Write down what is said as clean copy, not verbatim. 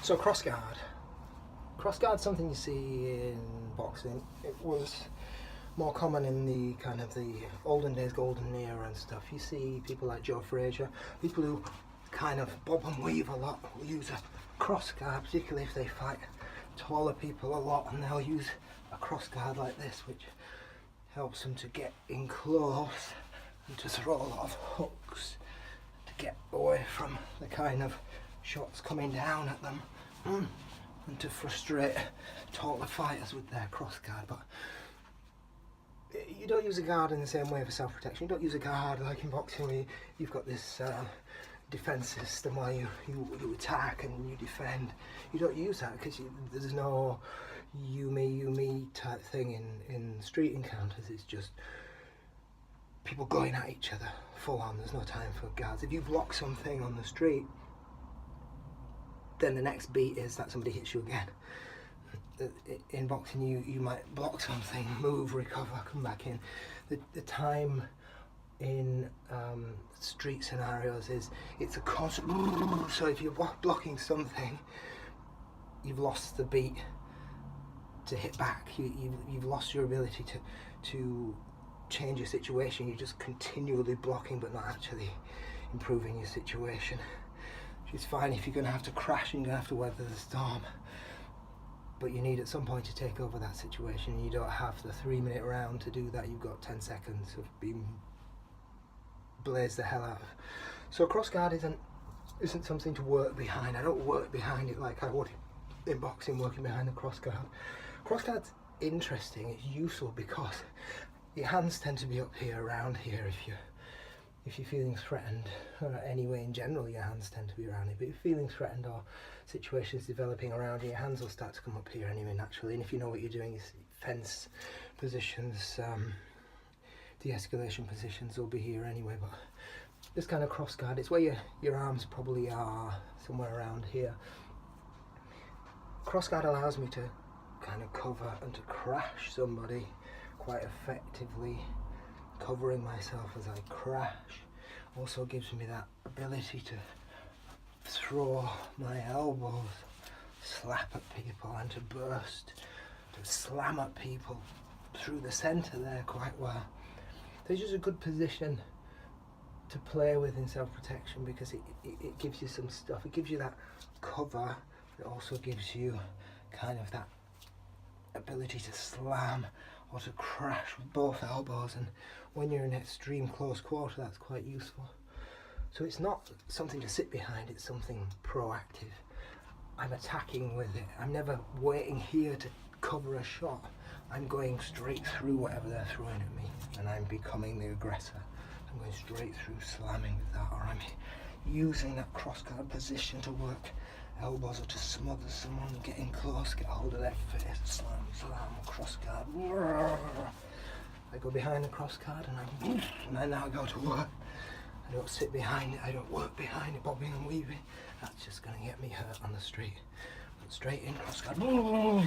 So crossguard. Crossguard's something you see in boxing. It was more common in the kind of the olden days, golden era and stuff. You see people like Joe Frazier, people who kind of bob and weave a lot, will use a crossguard, particularly if they fight taller people a lot, and they'll use a crossguard like this, which helps them to get in close and to throw a lot of hooks to get away from the kind of shots coming down at them, and to frustrate taller fighters with their crossguard. But you don't use a guard in the same way for self-protection. You don't use a guard like in boxing where you've got this defense system where you attack and you defend. You don't use that because there's no you me type thing in street encounters. It's just people going at each other full on. There's no time for guards. If you block something on the street, then the next beat is that somebody hits you again. In boxing, you might block something, move, recover, come back in. The time in street scenarios it's a constant. So if you're blocking something, you've lost the beat to hit back. You've lost your ability to change your situation. You're just continually blocking, but not actually improving your situation. Which is fine if you're going to have to crash and you're going to have to weather the storm. But you need at some point to take over that situation. You don't have the 3-minute round to do that. You've got 10 seconds of being blazed the hell out of. So crossguard isn't something to work behind. I don't work behind it like I would in boxing, working behind the crossguard. Crossguard's interesting, it's useful because your hands tend to be up here, around here if you're feeling threatened, or anyway in general your hands tend to be around here, but if you're feeling threatened or situations developing around you, your hands will start to come up here anyway naturally, and if you know what you're doing, fence positions, de-escalation positions will be here anyway. But this kind of crossguard, it's where your arms probably are, somewhere around here. Crossguard allows me to kind of cover and to crash somebody quite effectively, covering myself as I crash. Also gives me that ability to throw my elbows, slap at people, and to burst, to slam at people through the centre there quite well. So it's just a good position to play with in self-protection because it gives you some stuff. It gives you that cover. It also gives you kind of that ability to slam or to crash with both elbows, and when you're in extreme close quarter, that's quite useful. So it's not something to sit behind, it's something proactive. I'm attacking with it. I'm never waiting here to cover a shot. I'm going straight through whatever they're throwing at me, and I'm becoming the aggressor. I'm going straight through, slamming with that, or I'm using that crossguard position to work elbows or to smother someone, getting close, get hold of their face, slam, crossguard. I go behind the crossguard and I now go to work. I don't sit behind it, I don't work behind it, bobbing and weaving. That's just going to get me hurt on the street. But straight in, crossguard.